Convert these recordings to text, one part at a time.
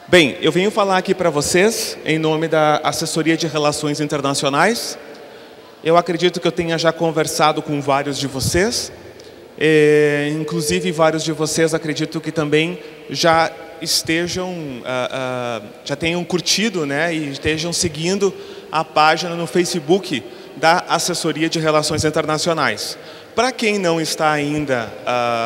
Bem, eu venho falar aqui para vocês em nome da Assessoria de Relações Internacionais. Eu acredito que eu tenha já conversado com vários de vocês. Inclusive, vários de vocês acredito que também já já tenham curtido, né, e estejam seguindo a página no Facebook da Assessoria de Relações Internacionais. Para quem não está ainda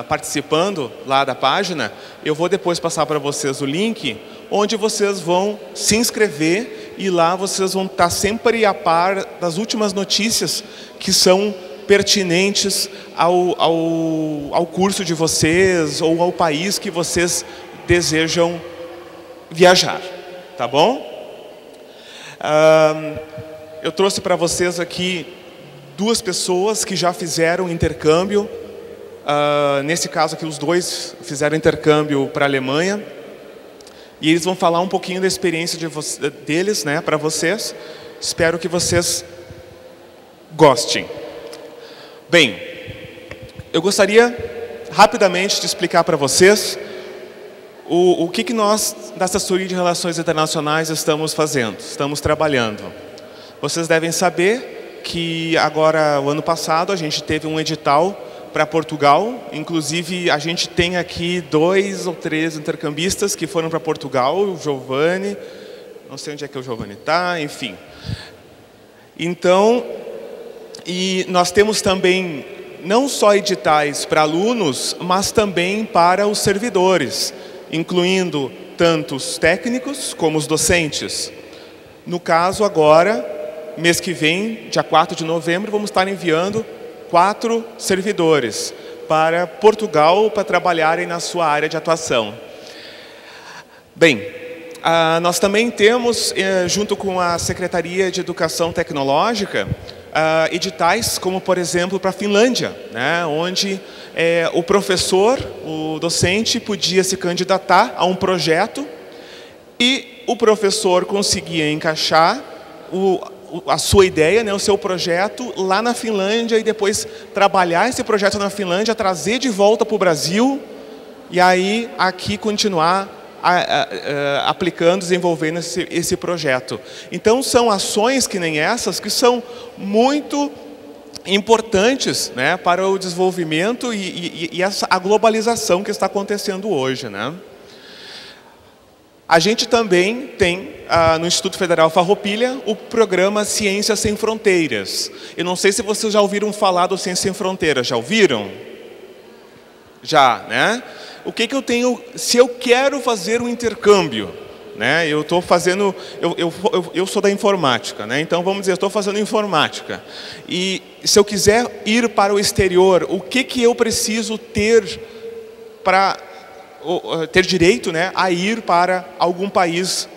participando lá da página, eu vou depois passar para vocês o link, onde vocês vão se inscrever e lá vocês vão estar sempre a par das últimas notícias que são pertinentes ao curso de vocês ou ao país que vocês desejam viajar, tá bom? Eu trouxe para vocês aqui duas pessoas que já fizeram intercâmbio. Nesse caso aqui, os dois fizeram intercâmbio para a Alemanha. E eles vão falar um pouquinho da experiência deles, né, para vocês. Espero que vocês gostem. Bem, eu gostaria rapidamente de explicar para vocês o que nós, da Assessoria de Relações Internacionais, estamos fazendo, estamos trabalhando. Vocês devem saber que agora, o ano passado, a gente teve um edital para Portugal. Inclusive, a gente tem aqui 2 ou 3 intercambistas que foram para Portugal, o Giovanni, não sei onde é que o Giovanni está, enfim. Então, e nós temos também não só editais para alunos, mas também para os servidores, incluindo tanto os técnicos como os docentes. No caso, agora, mês que vem, dia 4 de novembro, vamos estar enviando 4 servidores para Portugal para trabalharem na sua área de atuação. Bem, nós também temos, junto com a Secretaria de Educação Tecnológica, editais como, por exemplo, para a Finlândia, né, onde o professor, o docente, podia se candidatar a um projeto e o professor conseguia encaixar a sua ideia, né, o seu projeto lá na Finlândia e depois trabalhar esse projeto na Finlândia, trazer de volta para o Brasil e aí aqui continuar aplicando, desenvolvendo esse projeto. Então são ações que nem essas que são muito importantes, né, para o desenvolvimento e a globalização que está acontecendo hoje, né? A gente também tem, no Instituto Federal Farroupilha, o programa Ciência Sem Fronteiras. Eu não sei se vocês já ouviram falar do Ciência Sem Fronteiras. Já ouviram? Já, né? O que eu tenho, se eu quero fazer um intercâmbio, né? Eu estou fazendo, eu sou da informática, né? Então vamos dizer, eu estou fazendo informática. E se eu quiser ir para o exterior, o que eu preciso ter para ter direito, né, a ir para algum país?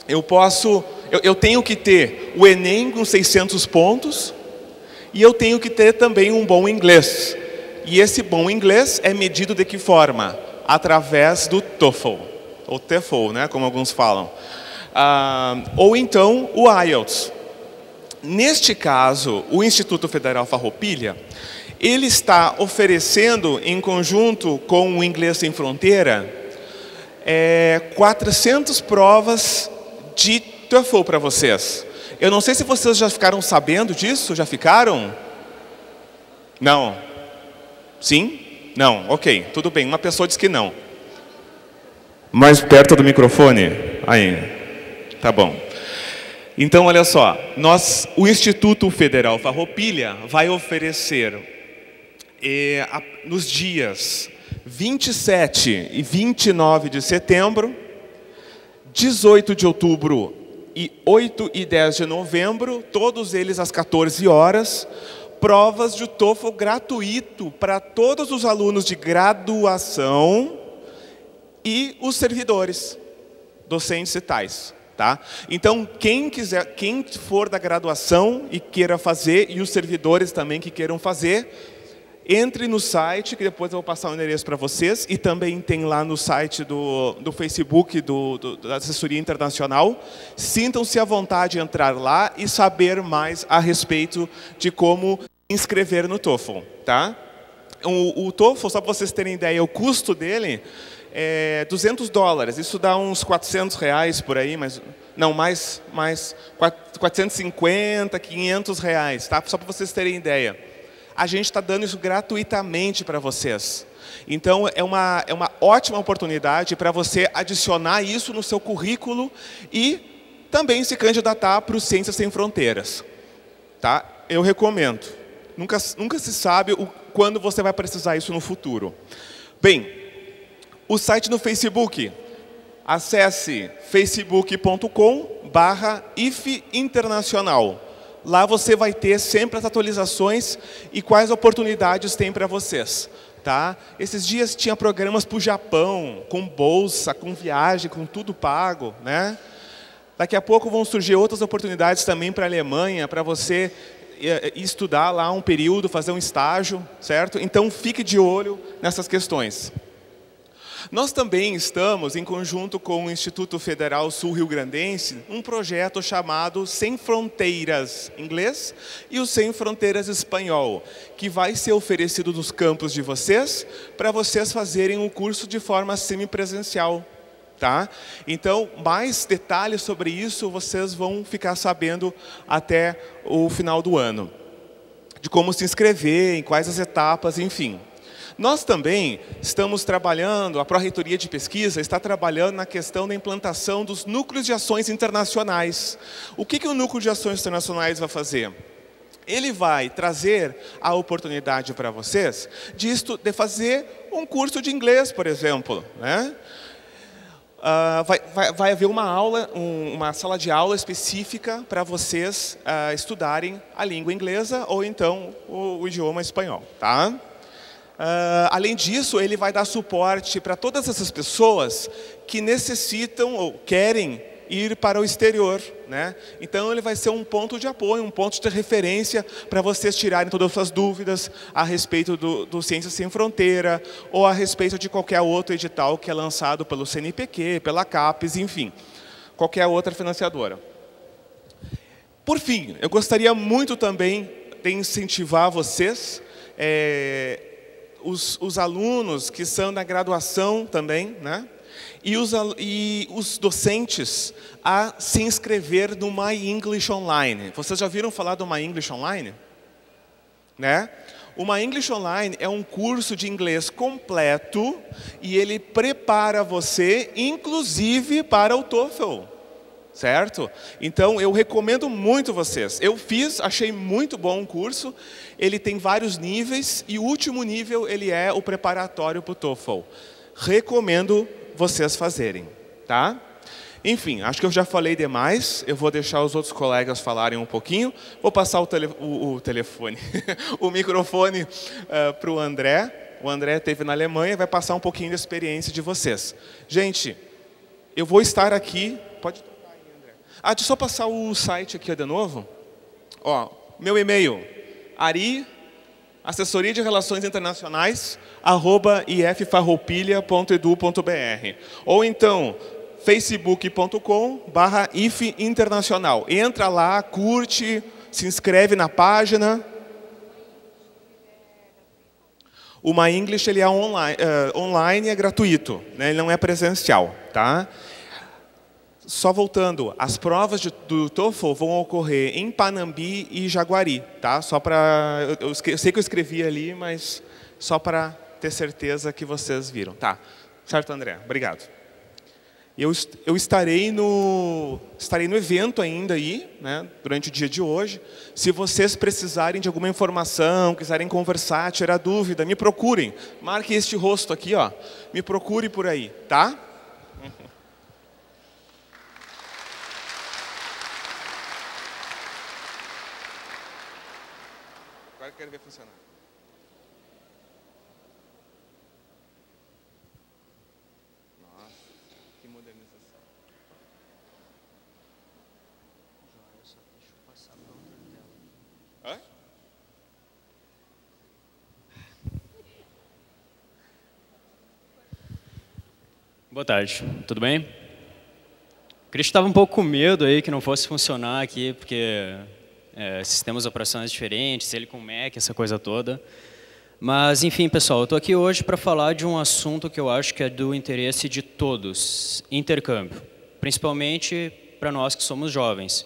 Eu tenho que ter o Enem com 600 pontos e eu tenho que ter também um bom inglês. E esse bom inglês é medido de que forma? Através do TOEFL, ou TOEFL, né, como alguns falam. Ou então o IELTS. Neste caso, o Instituto Federal Farroupilha, ele está oferecendo, em conjunto com o Inglês Sem Fronteira, 400 provas de TOEFL para vocês. Eu não sei se vocês já ficaram sabendo disso. Já ficaram? Não? Sim? Não? Ok, tudo bem. Uma pessoa disse que não. Mais perto do microfone? Aí. Tá bom. Então, olha só. O Instituto Federal Farroupilha vai oferecer nos dias 27 e 29 de setembro, 18 de outubro e 8 e 10 de novembro, todos eles às 14 horas, provas de TOEFL gratuito para todos os alunos de graduação e os servidores, docentes e tais. Tá? Então, quem for da graduação e queira fazer, e os servidores também que queiram fazer, entre no site, que depois eu vou passar o endereço para vocês, e também tem lá no site do Facebook da Assessoria Internacional. Sintam-se à vontade de entrar lá e saber mais a respeito de como inscrever no TOEFL. Tá? O TOEFL, só para vocês terem ideia, o custo dele $200. Isso dá uns R$ 400 por aí, mas não, mais 450, R$ 500, tá? Só para vocês terem ideia. A gente está dando isso gratuitamente para vocês. Então, é uma ótima oportunidade para você adicionar isso no seu currículo e também se candidatar para o Ciências Sem Fronteiras. Tá? Eu recomendo. Nunca se sabe quando você vai precisar isso no futuro. Bem, o site no Facebook. Acesse facebook.com/IFInternacional. Lá você vai ter sempre as atualizações e quais oportunidades tem para vocês. Tá? Esses dias tinha programas para o Japão, com bolsa, com viagem, com tudo pago. Né? Daqui a pouco vão surgir outras oportunidades também para a Alemanha, para você estudar lá um período, fazer um estágio, certo? Então, fique de olho nessas questões. Nós também estamos, em conjunto com o Instituto Federal Sul-Rio-Grandense, um projeto chamado Sem Fronteiras inglês e o Sem Fronteiras espanhol, que vai ser oferecido nos campos de vocês, para vocês fazerem o curso de forma semipresencial. Tá? Então, mais detalhes sobre isso vocês vão ficar sabendo até o final do ano. De como se inscrever, em quais as etapas, enfim. Nós também estamos trabalhando, a Pró-Reitoria de Pesquisa está trabalhando na questão da implantação dos núcleos de ações internacionais. O que o núcleo de ações internacionais vai fazer? Ele vai trazer a oportunidade para vocês de fazer um curso de inglês, por exemplo. Né? Vai haver uma aula, uma sala de aula específica para vocês estudarem a língua inglesa ou então o idioma espanhol. Tá? Além disso, ele vai dar suporte para todas essas pessoas que necessitam ou querem ir para o exterior. Né? Então, ele vai ser um ponto de apoio, um ponto de referência para vocês tirarem todas as suas dúvidas a respeito do Ciências Sem Fronteira ou a respeito de qualquer outro edital que é lançado pelo CNPq, pela CAPES, enfim, qualquer outra financiadora. Por fim, eu gostaria muito também de incentivar vocês, os alunos que são da graduação também, né? E os docentes a se inscrever no My English Online. Vocês já viram falar do My English Online? Né? O My English Online é um curso de inglês completo e ele prepara você, inclusive, para o TOEFL. Certo? Então, eu recomendo muito vocês. Eu fiz, achei muito bom o curso. Ele tem vários níveis e o último nível ele é o preparatório para o TOEFL. Recomendo vocês fazerem. Tá? Enfim, acho que eu já falei demais. Eu vou deixar os outros colegas falarem um pouquinho. Vou passar o telefone, o microfone para o André. O André esteve na Alemanha e vai passar um pouquinho da experiência de vocês. Gente, eu vou estar aqui... Pode... deixa eu só passar o site aqui de novo. Ó, meu e-mail, Ari, assessoria de relações internacionais, @iffarroupilha.edu.br. Ou então, facebook.com/ifinternacional. Entra lá, curte, se inscreve na página. O My English ele é online e é gratuito, né? Ele não é presencial. Tá? Só voltando, as provas do TOEFL vão ocorrer em Panambi e Jaguari, tá? Só para, eu sei que eu escrevi ali, mas só para ter certeza que vocês viram, tá? Certo, André? Obrigado. Eu estarei no evento ainda aí, né? Durante o dia de hoje. Se vocês precisarem de alguma informação, quiserem conversar, tirar dúvida, me procurem. Marque este rosto aqui, ó. Me procure por aí, tá? Agora eu quero ver funcionar. Nossa, que modernização. Joia, só deixa eu passar para outra tela. Hã? Boa tarde, tudo bem? O Cristo estava um pouco com medo aí que não fosse funcionar aqui, porque sistemas operacionais diferentes, ele com Mac, essa coisa toda. Mas, enfim, pessoal, eu estou aqui hoje para falar de um assunto que eu acho que é do interesse de todos, intercâmbio, principalmente para nós que somos jovens.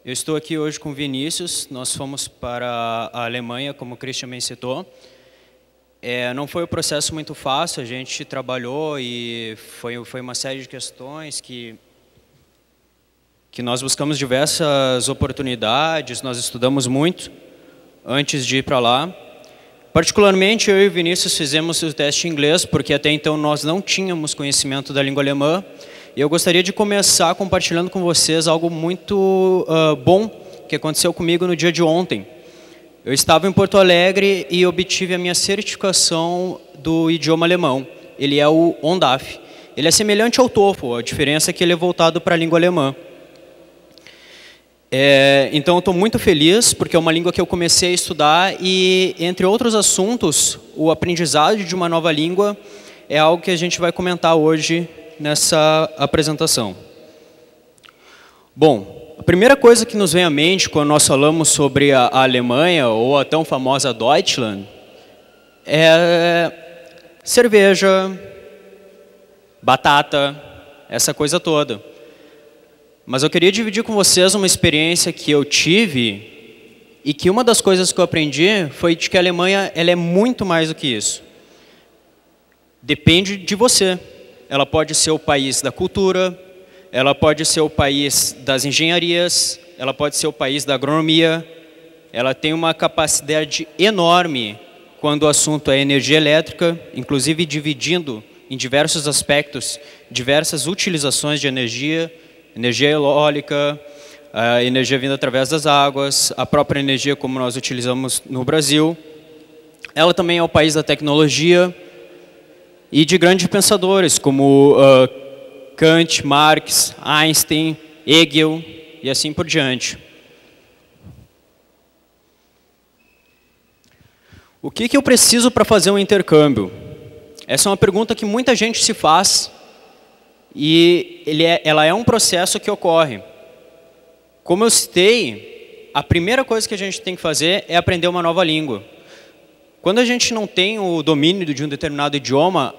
Eu estou aqui hoje com o Vinícius, nós fomos para a Alemanha, como o Christian me citou. Não foi um processo muito fácil, a gente trabalhou e foi uma série de questões que nós buscamos diversas oportunidades, nós estudamos muito antes de ir para lá. Particularmente, eu e o Vinícius fizemos o teste em inglês, porque até então nós não tínhamos conhecimento da língua alemã. E eu gostaria de começar compartilhando com vocês algo muito bom que aconteceu comigo no dia de ontem. Eu estava em Porto Alegre e obtive a minha certificação do idioma alemão. Ele é o ONDAF. Ele é semelhante ao TOEFL, a diferença é que ele é voltado para a língua alemã. Então, eu estou muito feliz, porque é uma língua que eu comecei a estudar e, entre outros assuntos, o aprendizado de uma nova língua é algo que a gente vai comentar hoje nessa apresentação. Bom, a primeira coisa que nos vem à mente quando nós falamos sobre a Alemanha, ou a tão famosa Deutschland, é cerveja, batata, essa coisa toda. Mas eu queria dividir com vocês uma experiência que eu tive e que uma das coisas que eu aprendi foi de que a Alemanha ela é muito mais do que isso. Depende de você. Ela pode ser o país da cultura, ela pode ser o país das engenharias, ela pode ser o país da agronomia. Ela tem uma capacidade enorme quando o assunto é energia elétrica, inclusive dividindo em diversos aspectos, diversas utilizações de energia eólica, a energia vinda através das águas, a própria energia como nós utilizamos no Brasil. Ela também é o país da tecnologia e de grandes pensadores como Kant, Marx, Einstein, Hegel e assim por diante. O que eu preciso para fazer um intercâmbio? Essa é uma pergunta que muita gente se faz e ela é um processo que ocorre. Como eu citei, a primeira coisa que a gente tem que fazer é aprender uma nova língua. Quando a gente não tem o domínio de um determinado idioma,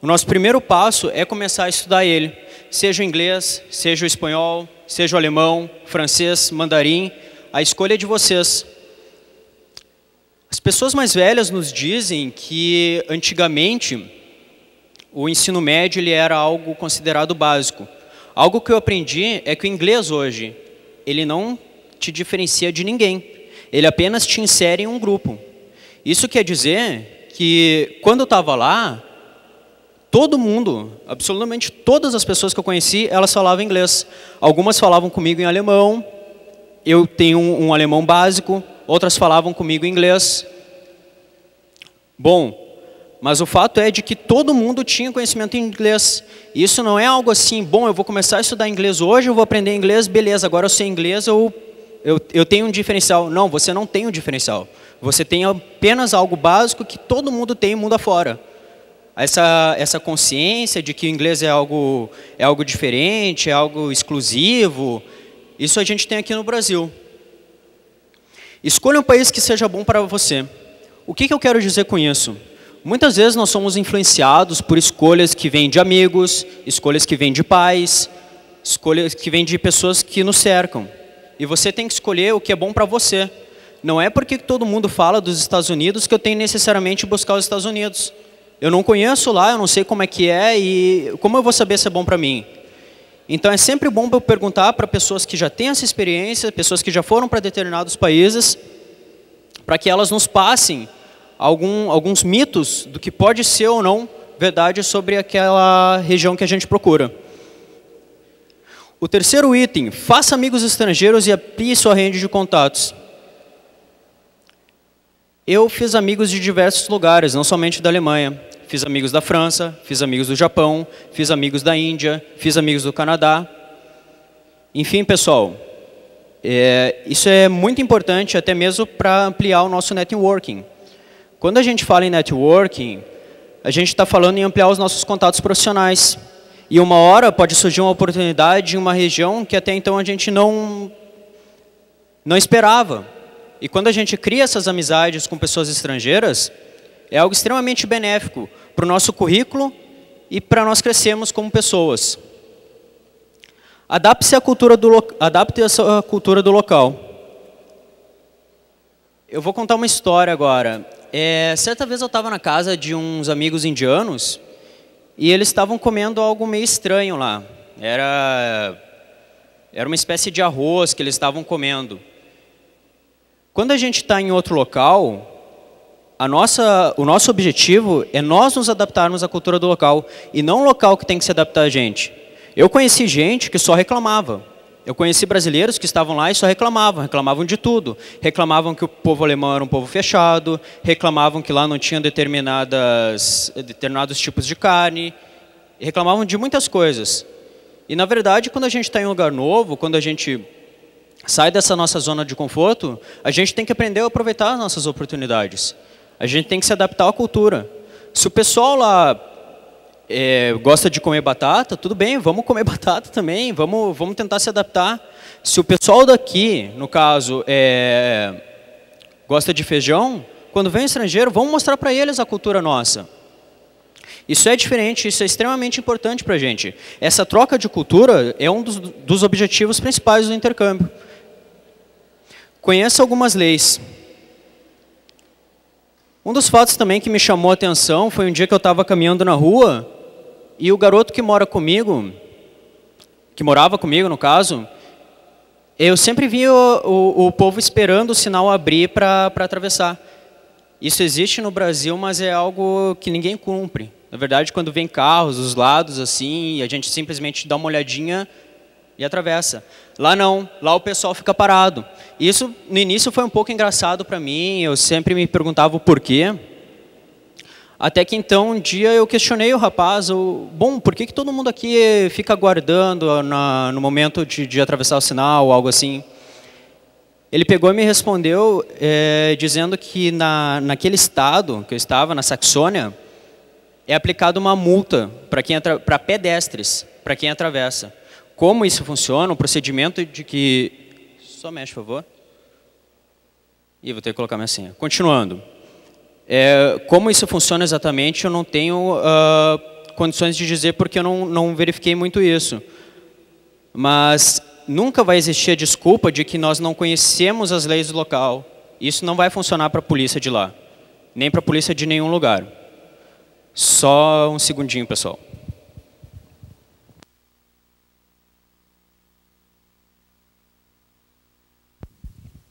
o nosso primeiro passo é começar a estudar ele. Seja o inglês, seja o espanhol, seja o alemão, francês, mandarim, a escolha é de vocês. As pessoas mais velhas nos dizem que antigamente o ensino médio ele era algo considerado básico. Algo que eu aprendi é que o inglês hoje, ele não te diferencia de ninguém. Ele apenas te insere em um grupo. Isso quer dizer que quando eu estava lá, todo mundo, absolutamente todas as pessoas que eu conheci, elas falavam inglês. Algumas falavam comigo em alemão, eu tenho um alemão básico, outras falavam comigo em inglês. Bom, mas o fato é de que todo mundo tinha conhecimento em inglês. Isso não é algo assim, bom, eu vou começar a estudar inglês hoje, eu vou aprender inglês, beleza, agora eu sei inglês, eu tenho um diferencial. Não, você não tem um diferencial. Você tem apenas algo básico que todo mundo tem mundo afora. Essa consciência de que o inglês é algo diferente, é algo exclusivo, isso a gente tem aqui no Brasil. Escolha um país que seja bom para você. O que eu quero dizer com isso? Muitas vezes nós somos influenciados por escolhas que vêm de amigos, escolhas que vêm de pais, escolhas que vêm de pessoas que nos cercam. E você tem que escolher o que é bom para você. Não é porque todo mundo fala dos Estados Unidos que eu tenho necessariamente que buscar os Estados Unidos. Eu não conheço lá, eu não sei como é que é e como eu vou saber se é bom para mim? Então é sempre bom eu perguntar para pessoas que já têm essa experiência, pessoas que já foram para determinados países, para que elas nos passem alguns mitos do que pode ser ou não verdade sobre aquela região que a gente procura. O terceiro item, faça amigos estrangeiros e amplie sua rede de contatos. Eu fiz amigos de diversos lugares, não somente da Alemanha. Fiz amigos da França, fiz amigos do Japão, fiz amigos da Índia, fiz amigos do Canadá. Enfim, pessoal, isso é muito importante até mesmo para ampliar o nosso networking. Quando a gente fala em networking, a gente está falando em ampliar os nossos contatos profissionais. E uma hora pode surgir uma oportunidade em uma região que até então a gente não esperava. E quando a gente cria essas amizades com pessoas estrangeiras, é algo extremamente benéfico para o nosso currículo e para nós crescermos como pessoas. Adapte-se à cultura do local. Eu vou contar uma história agora. Certa vez eu estava na casa de uns amigos indianos e eles estavam comendo algo meio estranho lá. Era uma espécie de arroz que eles estavam comendo. Quando a gente está em outro local, o nosso objetivo é nós nos adaptarmos à cultura do local e não o local que tem que se adaptar a gente. Eu conheci gente que só reclamava. Eu conheci brasileiros que estavam lá e só reclamavam de tudo. Reclamavam que o povo alemão era um povo fechado, reclamavam que lá não tinha determinados tipos de carne, reclamavam de muitas coisas. E, na verdade, quando a gente está em um lugar novo, quando a gente sai dessa nossa zona de conforto, a gente tem que aprender a aproveitar as nossas oportunidades. A gente tem que se adaptar à cultura. Se o pessoal lá gosta de comer batata, tudo bem, vamos comer batata também, vamos tentar se adaptar. Se o pessoal daqui, no caso, gosta de feijão, quando vem um estrangeiro, vamos mostrar para eles a cultura nossa. Isso é diferente, isso é extremamente importante para a gente. Essa troca de cultura é um dos objetivos principais do intercâmbio. Conheça algumas leis. Um dos fatos também que me chamou a atenção foi um dia que eu estava caminhando na rua e o garoto que morava comigo, no caso, eu sempre via o povo esperando o sinal abrir para atravessar. Isso existe no Brasil, mas é algo que ninguém cumpre. Na verdade, quando vem carros dos lados, assim, a gente simplesmente dá uma olhadinha e atravessa. Lá não, lá o pessoal fica parado. Isso, no início, foi um pouco engraçado para mim, eu sempre me perguntava o porquê. Até que então, um dia eu questionei o rapaz, bom, por que todo mundo aqui fica aguardando no momento de atravessar o sinal ou algo assim? Ele pegou e me respondeu dizendo que naquele estado que eu estava, na Saxônia, é aplicada uma multa para pedestres, para quem atravessa. Como isso funciona, o procedimento de que... Só mexe, por favor. Ih, vou ter que colocar minha senha. Continuando. Como isso funciona exatamente, eu não tenho condições de dizer porque eu não verifiquei muito isso. Mas nunca vai existir a desculpa de que nós não conhecemos as leis do local. Isso não vai funcionar para a polícia de lá, nem para a polícia de nenhum lugar. Só um segundinho, pessoal.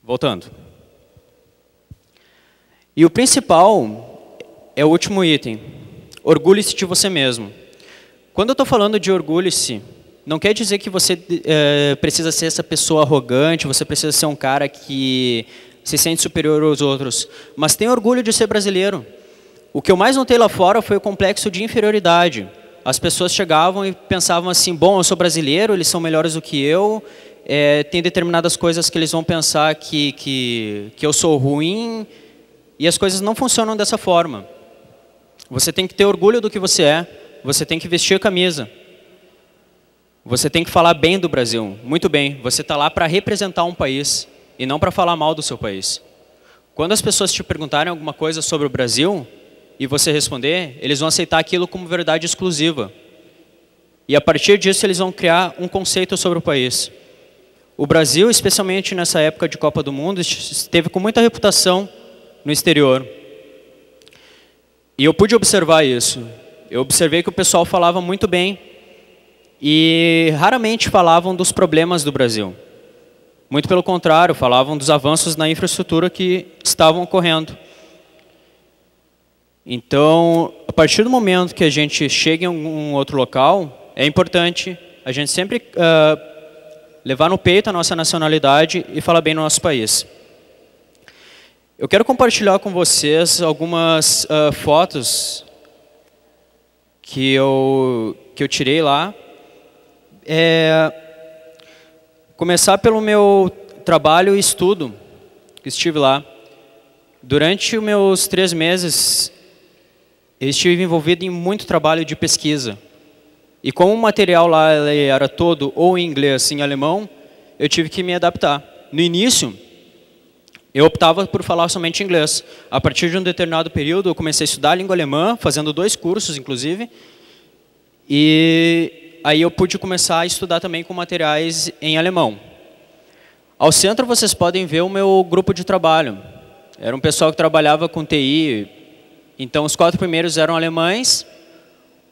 Voltando. E o principal é o último item. Orgulhe-se de você mesmo. Quando eu estou falando de orgulhe-se, não quer dizer que você precisa ser essa pessoa arrogante, você precisa ser um cara que se sente superior aos outros. Mas tenha orgulho de ser brasileiro. O que eu mais notei lá fora foi o complexo de inferioridade. As pessoas chegavam e pensavam assim, bom, eu sou brasileiro, eles são melhores do que eu, tem determinadas coisas que eles vão pensar que eu sou ruim, e as coisas não funcionam dessa forma. Você tem que ter orgulho do que você é, você tem que vestir a camisa. Você tem que falar bem do Brasil, muito bem. Você está lá para representar um país e não para falar mal do seu país. Quando as pessoas te perguntarem alguma coisa sobre o Brasil e você responder, eles vão aceitar aquilo como verdade exclusiva. E a partir disso eles vão criar um conceito sobre o país. O Brasil, especialmente nessa época de Copa do Mundo, esteve com muita reputação no exterior. E eu pude observar isso. Eu observei que o pessoal falava muito bem e raramente falavam dos problemas do Brasil. Muito pelo contrário, falavam dos avanços na infraestrutura que estavam ocorrendo. Então, a partir do momento que a gente chega em um outro local, é importante a gente sempre levar no peito a nossa nacionalidade e falar bem no nosso país. Eu quero compartilhar com vocês algumas fotos que eu tirei lá. Começar pelo meu trabalho e estudo, que estive lá. Durante os meus 3 meses, eu estive envolvido em muito trabalho de pesquisa. E como o material lá era todo ou em inglês ou em alemão, eu tive que me adaptar. No início, eu optava por falar somente inglês. A partir de um determinado período, eu comecei a estudar a língua alemã, fazendo 2 cursos, inclusive, e aí eu pude começar a estudar também com materiais em alemão. Ao centro, vocês podem ver o meu grupo de trabalho. Era um pessoal que trabalhava com TI, então os 4 primeiros eram alemães,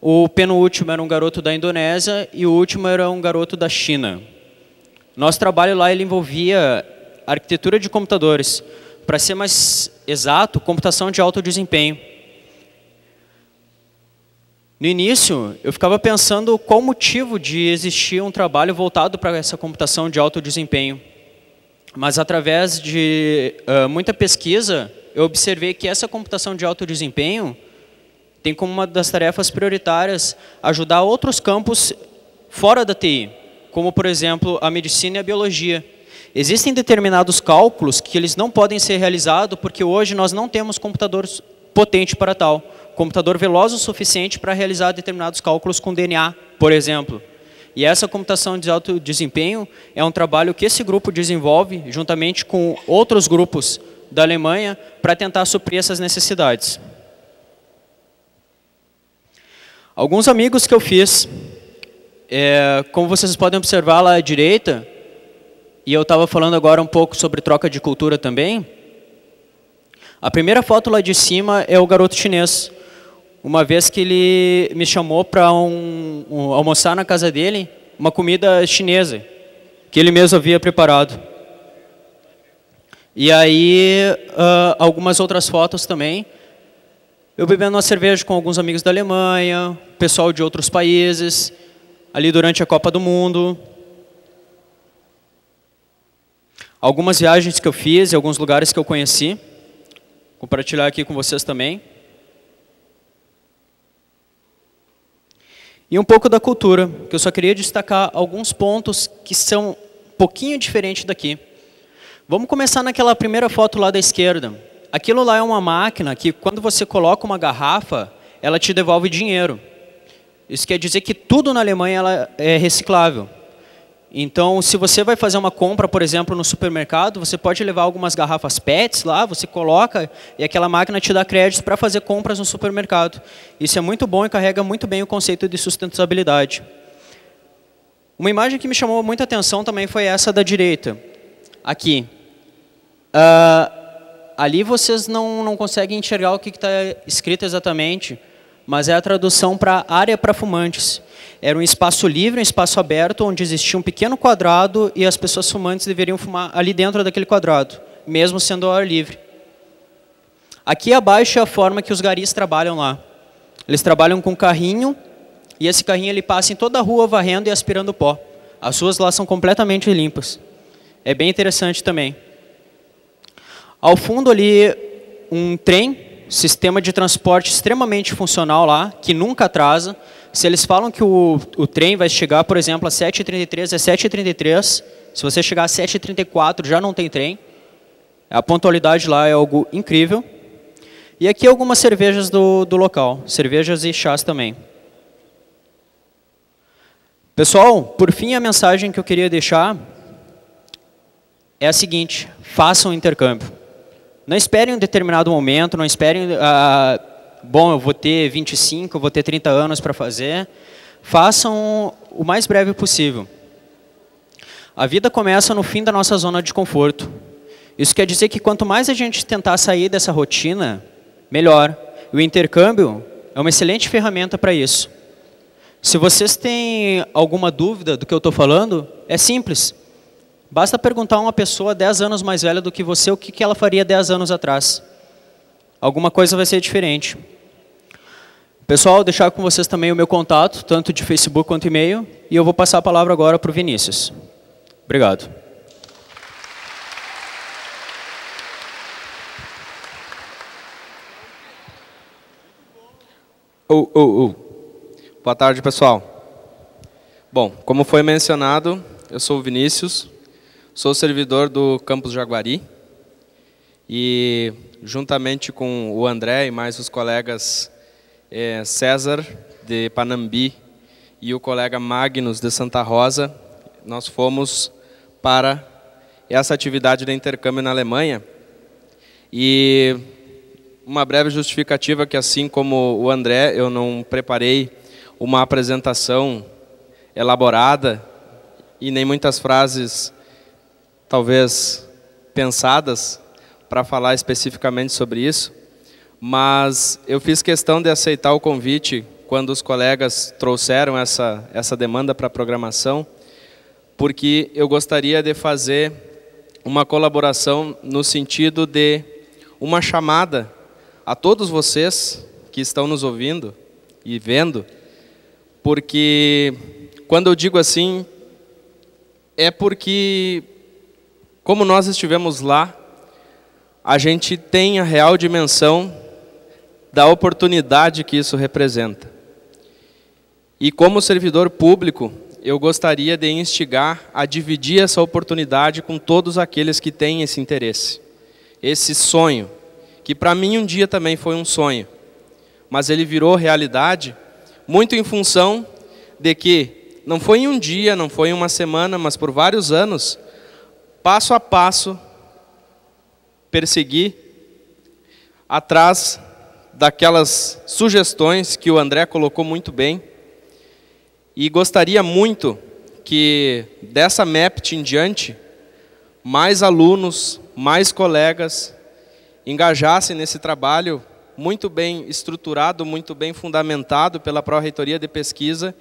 o penúltimo era um garoto da Indonésia e o último era um garoto da China. Nosso trabalho lá ele envolvia arquitetura de computadores. Para ser mais exato, computação de alto desempenho. No início, eu ficava pensando qual o motivo de existir um trabalho voltado para essa computação de alto desempenho. Mas através de muita pesquisa, eu observei que essa computação de alto desempenho tem como uma das tarefas prioritárias ajudar outros campos fora da TI, como, por exemplo, a medicina e a biologia. Existem determinados cálculos que eles não podem ser realizados porque hoje nós não temos computador potente para tal. Computador veloz o suficiente para realizar determinados cálculos com DNA, por exemplo. E essa computação de alto desempenho é um trabalho que esse grupo desenvolve juntamente com outros grupos da Alemanha para tentar suprir essas necessidades. Alguns amigos que eu fiz, como vocês podem observar lá à direita, e eu estava falando agora um pouco sobre troca de cultura também, a primeira foto lá de cima é o garoto chinês. Uma vez que ele me chamou para almoçar na casa dele, uma comida chinesa, que ele mesmo havia preparado. E aí, algumas outras fotos também. Eu bebendo uma cerveja com alguns amigos da Alemanha, pessoal de outros países, ali durante a Copa do Mundo. Algumas viagens que eu fiz, e alguns lugares que eu conheci. Compartilhar aqui com vocês também. E um pouco da cultura, que eu só queria destacar alguns pontos que são um pouquinho diferentes daqui. Vamos começar naquela primeira foto lá da esquerda. Aquilo lá é uma máquina que, quando você coloca uma garrafa, ela te devolve dinheiro. Isso quer dizer que tudo na Alemanha ela é reciclável. Então, se você vai fazer uma compra, por exemplo, no supermercado, você pode levar algumas garrafas PETs lá, você coloca e aquela máquina te dá créditos para fazer compras no supermercado. Isso é muito bom e carrega muito bem o conceito de sustentabilidade. Uma imagem que me chamou muita atenção também foi essa da direita. Aqui. Ali vocês não conseguem enxergar o que está escrito exatamente, mas é a tradução para área para fumantes. Era um espaço livre, um espaço aberto, onde existia um pequeno quadrado e as pessoas fumantes deveriam fumar ali dentro daquele quadrado, mesmo sendo ao ar livre. Aqui abaixo é a forma que os garis trabalham lá. Eles trabalham com carrinho, e esse carrinho ele passa em toda a rua varrendo e aspirando pó. As ruas lá são completamente limpas. É bem interessante também. Ao fundo ali, um trem, sistema de transporte extremamente funcional lá, que nunca atrasa. Se eles falam que o trem vai chegar, por exemplo, às 7h33, é 7h33. Se você chegar às 7h34, já não tem trem. A pontualidade lá é algo incrível. E aqui algumas cervejas do local, cervejas e chás também. Pessoal, por fim, a mensagem que eu queria deixar é a seguinte: façam intercâmbio. Não esperem um determinado momento, não esperem, bom, eu vou ter 25, eu vou ter 30 anos para fazer. Façam o mais breve possível. A vida começa no fim da nossa zona de conforto. Isso quer dizer que quanto mais a gente tentar sair dessa rotina, melhor. O intercâmbio é uma excelente ferramenta para isso. Se vocês têm alguma dúvida do que eu estou falando, é simples. Basta perguntar a uma pessoa 10 anos mais velha do que você o que ela faria 10 anos atrás. Alguma coisa vai ser diferente. Pessoal, deixar com vocês também o meu contato, tanto de Facebook quanto e-mail, e eu vou passar a palavra agora para o Vinícius. Obrigado. Boa tarde, pessoal. Bom, como foi mencionado, eu sou o Vinícius, sou servidor do Campus Jaguari e, juntamente com o André e mais os colegas César, de Panambi, e o colega Magnus, de Santa Rosa, nós fomos para essa atividade de intercâmbio na Alemanha E uma breve justificativa que, assim como o André, eu não preparei uma apresentação elaborada e nem muitas frases, talvez, pensadas para falar especificamente sobre isso, mas eu fiz questão de aceitar o convite quando os colegas trouxeram essa demanda para a programação, porque eu gostaria de fazer uma colaboração no sentido de uma chamada a todos vocês que estão nos ouvindo e vendo, porque quando eu digo assim, é porque, como nós estivemos lá, a gente tem a real dimensão da oportunidade que isso representa. E como servidor público, eu gostaria de instigar a dividir essa oportunidade com todos aqueles que têm esse interesse, esse sonho, que para mim um dia também foi um sonho, mas ele virou realidade muito em função de que não foi em um dia, não foi em uma semana, mas por vários anos, passo a passo, persegui atrás daquelas sugestões que o André colocou muito bem, e gostaria muito que dessa MEPT em diante, mais alunos, mais colegas, engajassem nesse trabalho muito bem estruturado, muito bem fundamentado pela Pró-Reitoria de Pesquisa,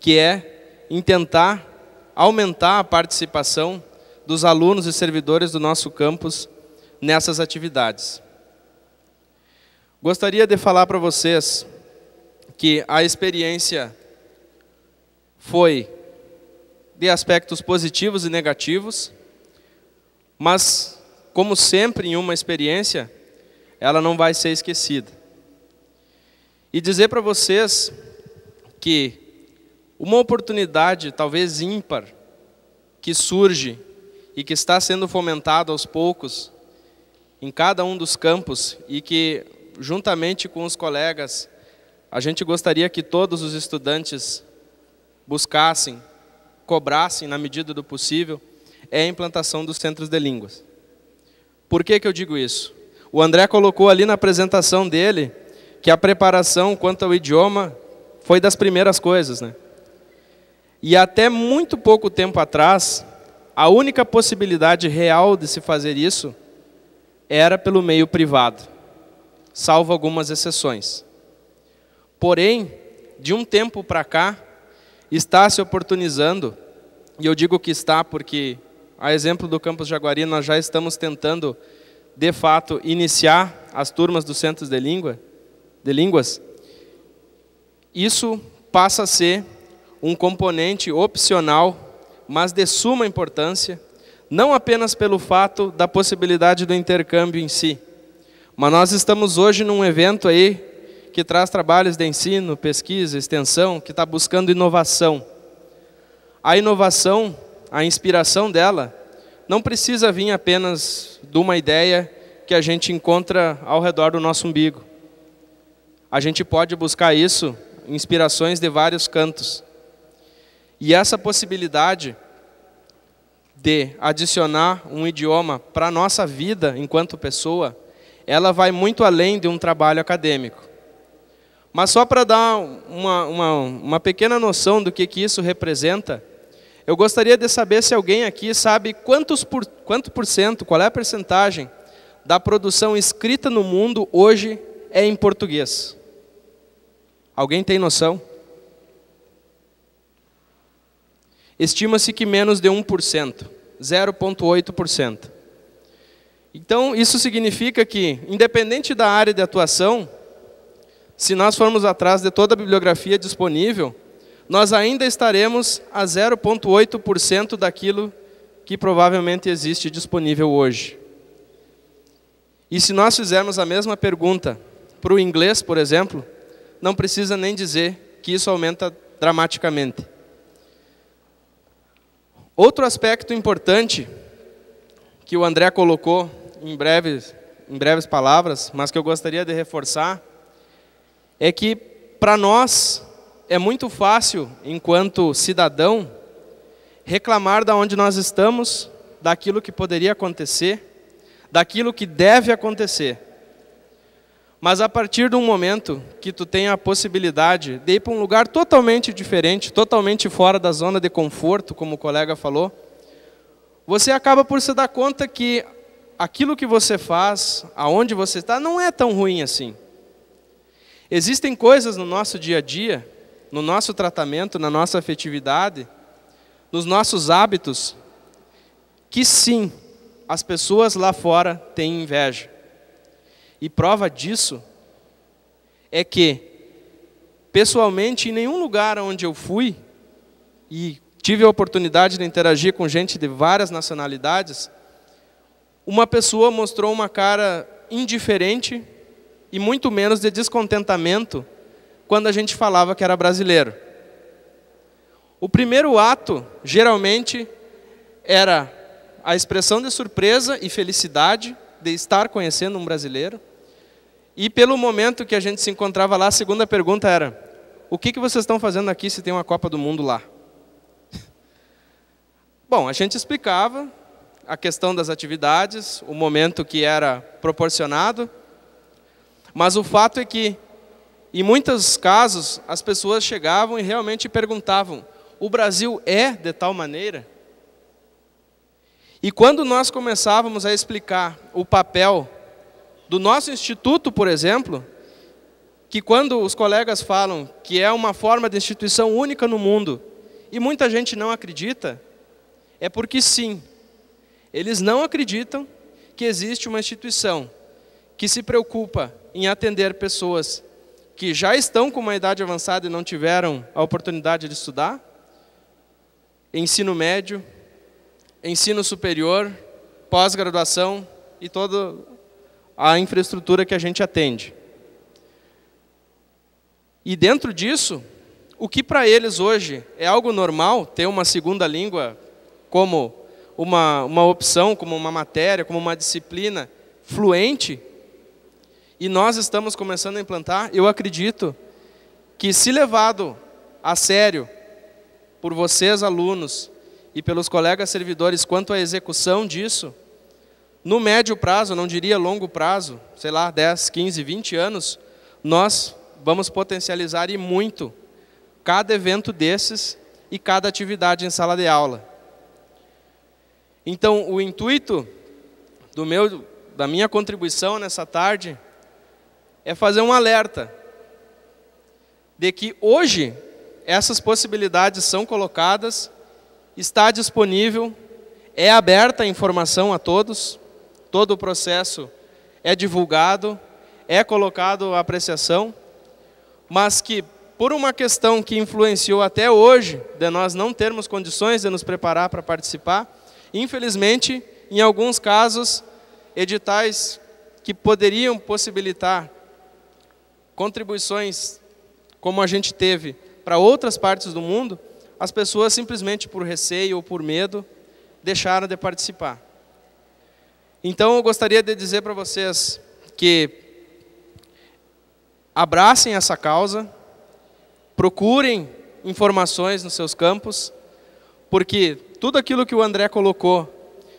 que é em tentar aumentar a participação dos alunos e servidores do nosso campus nessas atividades. Gostaria de falar para vocês que a experiência foi de aspectos positivos e negativos, mas, como sempre em uma experiência, ela não vai ser esquecida. E dizer para vocês que uma oportunidade, talvez ímpar, que surge e que está sendo fomentado aos poucos em cada um dos campos e que, juntamente com os colegas, a gente gostaria que todos os estudantes buscassem, cobrassem na medida do possível, é a implantação dos centros de línguas. Por que que eu digo isso? O André colocou ali na apresentação dele que a preparação quanto ao idioma foi das primeiras coisas, né? E até muito pouco tempo atrás, a única possibilidade real de se fazer isso era pelo meio privado, salvo algumas exceções. Porém, de um tempo para cá, está se oportunizando, e eu digo que está porque, a exemplo do Campus Jaguari, nós já estamos tentando, de fato, iniciar as turmas dos centros de línguas. Isso passa a ser um componente opcional, mas de suma importância, não apenas pelo fato da possibilidade do intercâmbio em si, mas nós estamos hoje num evento aí que traz trabalhos de ensino, pesquisa, extensão, que está buscando inovação. A inovação, a inspiração dela, não precisa vir apenas de uma ideia que a gente encontra ao redor do nosso umbigo. A gente pode buscar isso, inspirações de vários cantos. E essa possibilidade de adicionar um idioma para a nossa vida enquanto pessoa, ela vai muito além de um trabalho acadêmico. Mas só para dar uma pequena noção do que isso representa, eu gostaria de saber se alguém aqui sabe quanto por cento, qual é a percentagem da produção escrita no mundo hoje é em português. Alguém tem noção? Estima-se que menos de 1%, 0,8%. Então, isso significa que, independente da área de atuação, se nós formos atrás de toda a bibliografia disponível, nós ainda estaremos a 0,8% daquilo que provavelmente existe disponível hoje. E se nós fizermos a mesma pergunta para o inglês, por exemplo, não precisa nem dizer que isso aumenta dramaticamente. Outro aspecto importante que o André colocou em breves palavras, mas que eu gostaria de reforçar, é que para nós é muito fácil, enquanto cidadão, reclamar de onde nós estamos, daquilo que poderia acontecer, daquilo que deve acontecer. Mas a partir de um momento que tu tem a possibilidade de ir para um lugar totalmente diferente, totalmente fora da zona de conforto, como o colega falou, você acaba por se dar conta que aquilo que você faz, aonde você está, não é tão ruim assim. Existem coisas no nosso dia a dia, no nosso tratamento, na nossa afetividade, nos nossos hábitos, que sim, as pessoas lá fora têm inveja. E prova disso é que, pessoalmente, em nenhum lugar onde eu fui e tive a oportunidade de interagir com gente de várias nacionalidades, uma pessoa mostrou uma cara indiferente e muito menos de descontentamento quando a gente falava que era brasileiro. O primeiro ato, geralmente, era a expressão de surpresa e felicidade de estar conhecendo um brasileiro. E pelo momento que a gente se encontrava lá, a segunda pergunta era: o que vocês estão fazendo aqui se tem uma Copa do Mundo lá? Bom, a gente explicava a questão das atividades, o momento que era proporcionado, mas o fato é que, em muitos casos, as pessoas chegavam e realmente perguntavam: o Brasil é de tal maneira? E quando nós começávamos a explicar o papel do nosso instituto, por exemplo, que quando os colegas falam que é uma forma de instituição única no mundo, e muita gente não acredita, é porque sim, eles não acreditam que existe uma instituição que se preocupa em atender pessoas que já estão com uma idade avançada e não tiveram a oportunidade de estudar, ensino médio, ensino superior, pós-graduação e toda a infraestrutura que a gente atende. E dentro disso, o que para eles hoje é algo normal, ter uma segunda língua como uma opção, como uma matéria, como uma disciplina fluente, e nós estamos começando a implantar, eu acredito que, se levado a sério por vocês, alunos, e pelos colegas servidores quanto à execução disso, no médio prazo, não diria longo prazo, sei lá, 10, 15, 20 anos, nós vamos potencializar e muito cada evento desses e cada atividade em sala de aula. Então, o intuito da minha contribuição nessa tarde é fazer um alerta de que hoje essas possibilidades são colocadas, está disponível, é aberta a informação a todos, todo o processo é divulgado, é colocado à apreciação, mas que por uma questão que influenciou até hoje, de nós não termos condições de nos preparar para participar, infelizmente, em alguns casos, editais que poderiam possibilitar contribuições como a gente teve para outras partes do mundo, as pessoas simplesmente por receio ou por medo deixaram de participar. Então eu gostaria de dizer para vocês que abracem essa causa, procurem informações nos seus campos, porque tudo aquilo que o André colocou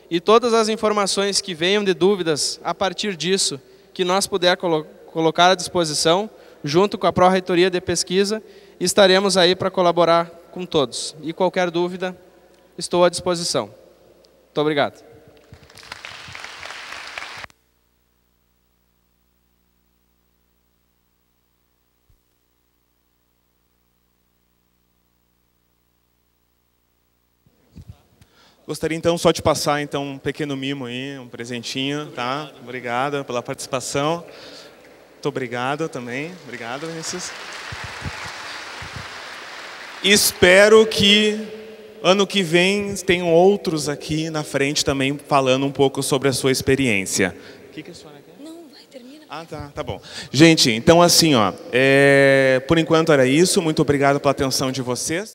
e todas as informações que venham de dúvidas a partir disso, que nós puder colocar à disposição, junto com a Pró-Reitoria de Pesquisa, estaremos aí para colaborar com todos. E qualquer dúvida, estou à disposição. Muito obrigado. Gostaria então só de passar então um pequeno mimo aí, um presentinho, tá? Obrigado pela participação. Muito obrigado também. Obrigado, Vinícius. Espero que ano que vem tenham outros aqui na frente também falando um pouco sobre a sua experiência. O que a senhora quer? Não, vai, termina. Ah, tá bom. Gente, então assim, ó, por enquanto era isso. Muito obrigado pela atenção de vocês.